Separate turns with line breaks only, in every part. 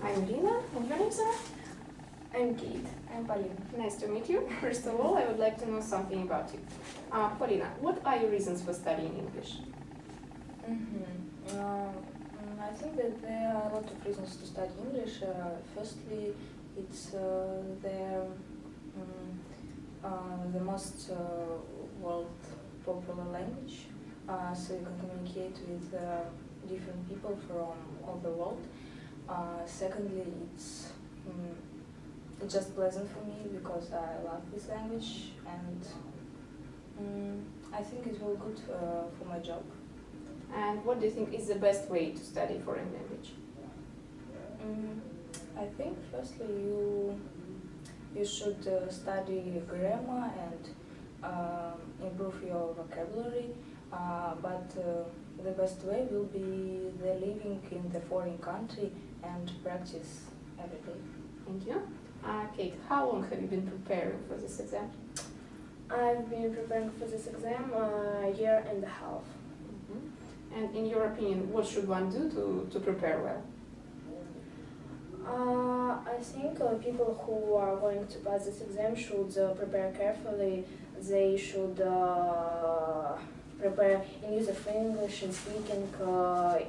I'm Lina, and your name, sir?
I'm Kate. I'm Polina.
Nice to meet you. First of all, I would like to know something about you. Polina, what are your reasons for studying English?
I think that there are a lot of reasons to study English. Firstly, it's the most world popular language, so you can communicate with different people from all the world. Secondly, it's just pleasant for me because I love this language, and I think it will be good for my job.
And what do you think is the best way to study foreign language?
I think firstly you should study grammar and improve your vocabulary, but the best way will be the living in the foreign country and practice every day.
Thank you. Kate, how long have you been preparing for this exam?
I've been preparing for this exam a year and a half.
And in your opinion, what should one do to prepare well?
I think people who are going to pass this exam should prepare carefully. They should prepare in use of English, in speaking,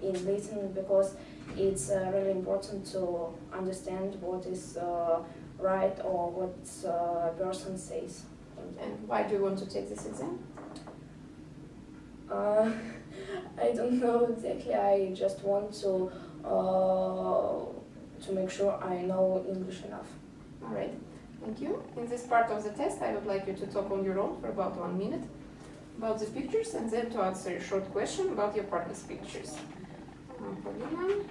in listening, because it's really important to understand what is right or what a person says.
And why do you want to take this exam?
I don't know exactly. I just want to make sure I know English enough.
All right, thank you. In this part of the test, I would like you to talk on your own for about 1 minute about the pictures and then to answer a short question about your partner's pictures. Polina,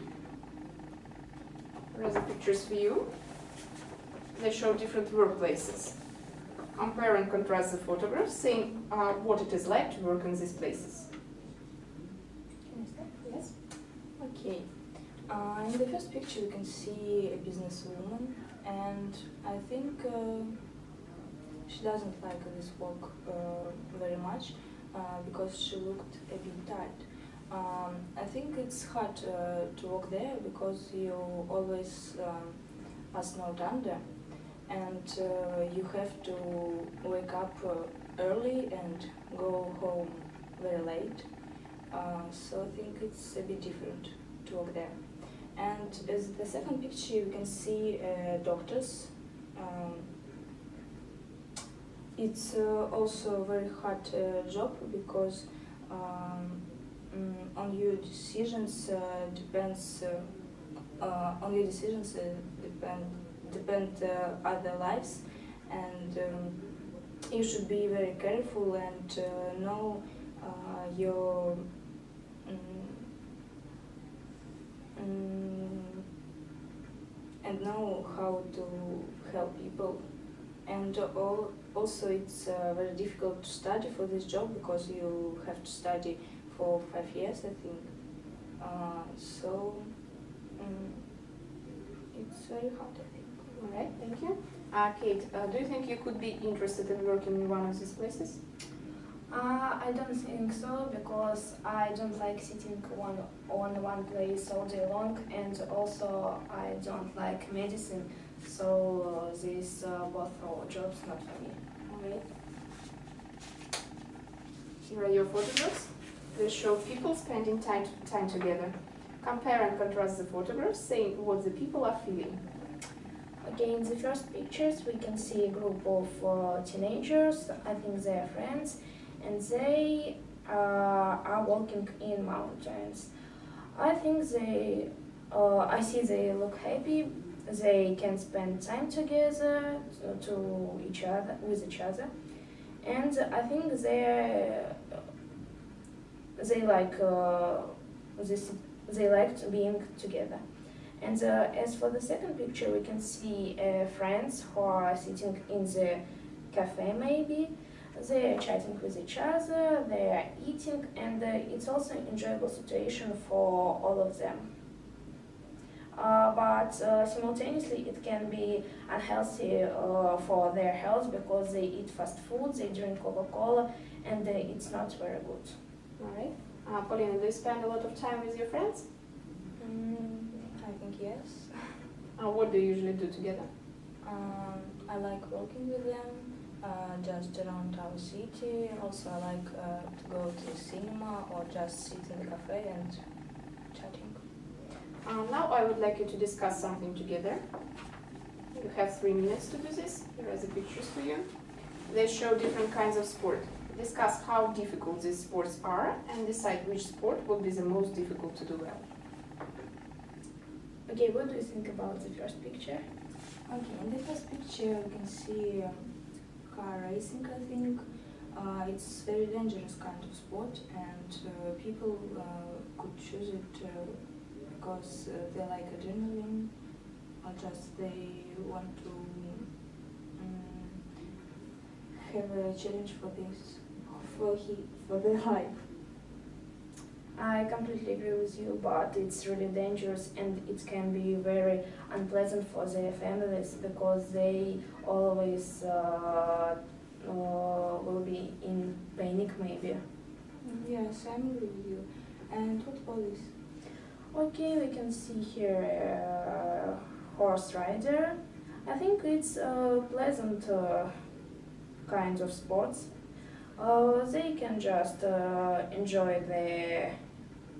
here are the pictures for you. They show different workplaces. Compare and contrast the photographs, saying what it is like to work in these places.
Can I start?
Yes.
Okay. In the first picture, you can see a businesswoman, and I think she doesn't like this work very much because she looked a bit tired. I think it's hard to work there because you always are snowed under, and you have to wake up early and go home very late. So I think it's a bit different to work there. And as the second picture, you can see doctors. It's also a very hard job because on your decisions depend other lives, and you should be very careful and know your and know how to help people. And also it's very difficult to study for this job because you have to study for 5 years, I think. So it's very hard, I think.
All right, thank you. Kate, do you think you could be interested in working in one of these places?
I don't think so, because I don't like sitting on one place all day long, and also I don't like medicine, so these both are jobs not for me.
All right. Here are your photographs. They show people spending time together. Compare and contrast the photographs, saying what the people are feeling.
Okay, in the first pictures we can see a group of teenagers. I think they are friends, and they are walking in mountains. I think I see they look happy. They can spend time together with each other, and I think they like they liked being together. And as for the second picture, we can see friends who are sitting in the cafe maybe. They are chatting with each other, they are eating, and it's also an enjoyable situation for all of them. But simultaneously it can be unhealthy for their health because they eat fast food, they drink Coca-Cola, and it's not very good.
All right. Polina, do you spend a lot of time with your friends?
I think yes.
What do you usually do together?
I like working with them, just around our city. Also, I like to go to the cinema or just sit in the cafe and chatting.
Now I would like you to discuss something together. You have 3 minutes to do this. Here are the pictures for you. They show different kinds of sport. Discuss how difficult these sports are and decide which sport will be the most difficult to do well.
Okay, what do you think about the first picture?
Okay, in the first picture you can see car racing, I think. It's very dangerous kind of sport, and people could choose it because they like adrenaline, or just they want to have a challenge for this, for their life.
I completely agree with you, but it's really dangerous and it can be very unpleasant for their families because they always will be in panic maybe.
Yes, I'm agree with you. And what about this?
Okay, we can see here horse rider. I think it's a pleasant kind of sports. They can just enjoy the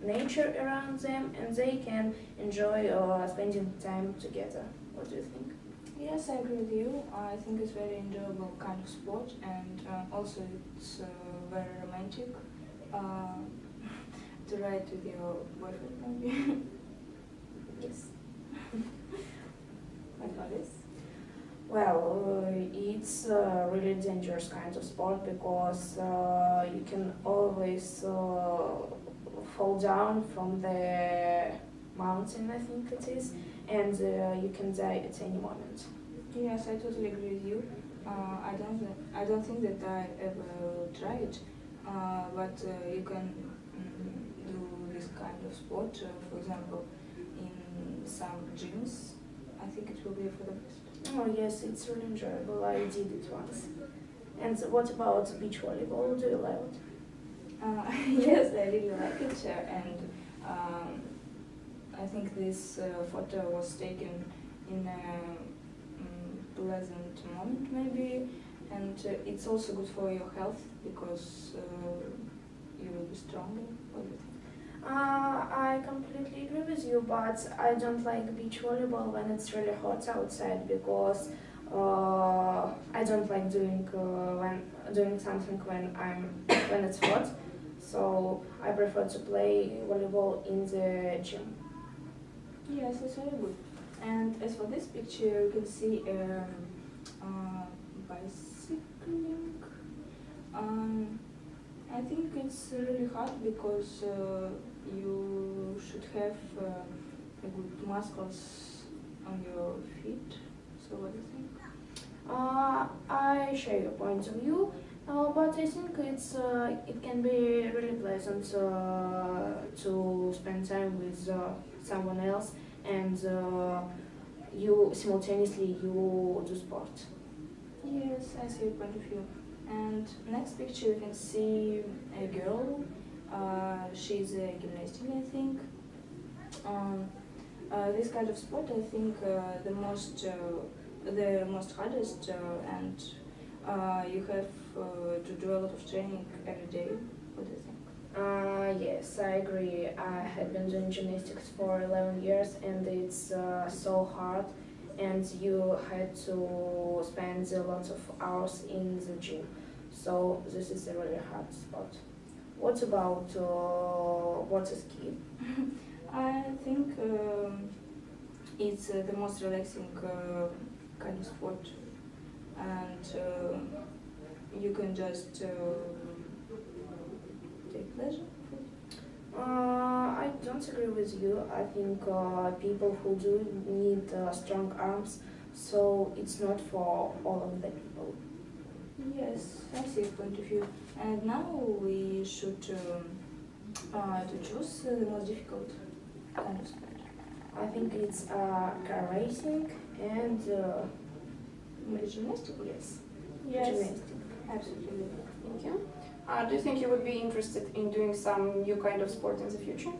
nature around them and they can enjoy spending time together. What do you think?
Yes, I agree with you. I think it's very enjoyable kind of sport, and also it's very romantic to ride with your boyfriend maybe.
Yes.
What about this?
Well, it's a really dangerous kind of sport because you can always fall down from the mountain, I think it is, and you can die at any moment.
Yes, I totally agree with you. I don't think that I ever tried, but you can do this kind of sport, for example, in some gyms. I think it will be for the best.
Oh yes, it's really enjoyable. I did it once. And what about beach volleyball? Do you like it?
Yes, I really like it, and I think this photo was taken in a pleasant moment maybe, and it's also good for your health because you will be stronger. What do you think?
I completely agree with you, but I don't like beach volleyball when it's really hot outside because I don't like doing something when it's hot. So I prefer to play volleyball in the gym.
Yes, it's very good. And as for this picture, you can see bicycling. I think it's really hard because you should have a good muscles on your feet. So what do you think?
I share your point of view, but I think it can be really pleasant to spend time with someone else and you simultaneously you do sport.
Yes, I see your point of view. And next picture you can see a girl. She's a gymnastic, I think. This kind of sport, I think, the most hardest, and you have to do a lot of training every day. What do you think?
Yes, I agree. I had been doing gymnastics for 11 years and it's so hard and you had to spend a lot of hours in the gym. So this is a really hard sport. What about water ski?
I think it's the most relaxing kind of sport, and you can just take pleasure.
I don't agree with you. I think people who do need strong arms, so it's not for all of the people.
Yes, I see your point of view. And now we should to choose the most difficult kind of sport.
I think it's car racing and
Maybe gymnastics?
yes,
Yes,
gymnastics.
absolutely.
Thank you. Do you think you would be interested in doing some new kind of sport in the future?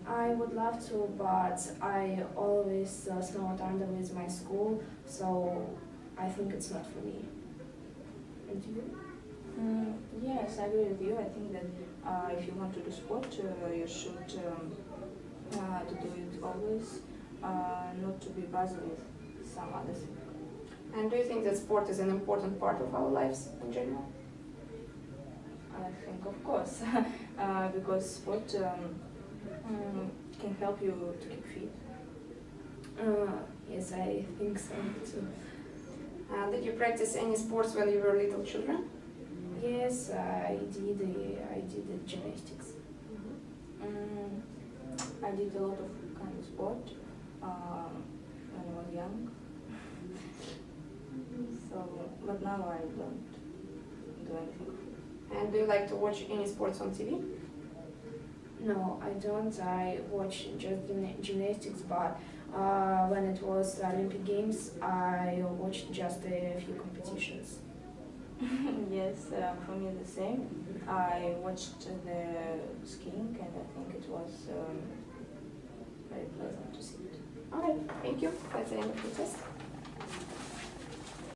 I would love to, but I always snowed under with my school, so I think it's not for me. And you?
Yes, I agree with you. I think that if you want to do sport, you should to do it always, not to be busy with some other thing.
And do you think that sport is an important part of our lives in general?
I think, of course, because sport can help you to keep fit.
Yes, I think so too.
Did you practice any sports when you were little children?
Yes, I did. I did gymnastics.
I did a lot of kind of sport when I was young. So, but now I don't do anything.
And do you like to watch any sports on TV?
No, I don't. I watch just gymnastics, but when it was Olympic Games, I watched just a few competitions.
Yes, for me the same. I watched the skiing and I think it was very pleasant to see it.
Okay, thank you. That's the end of the test.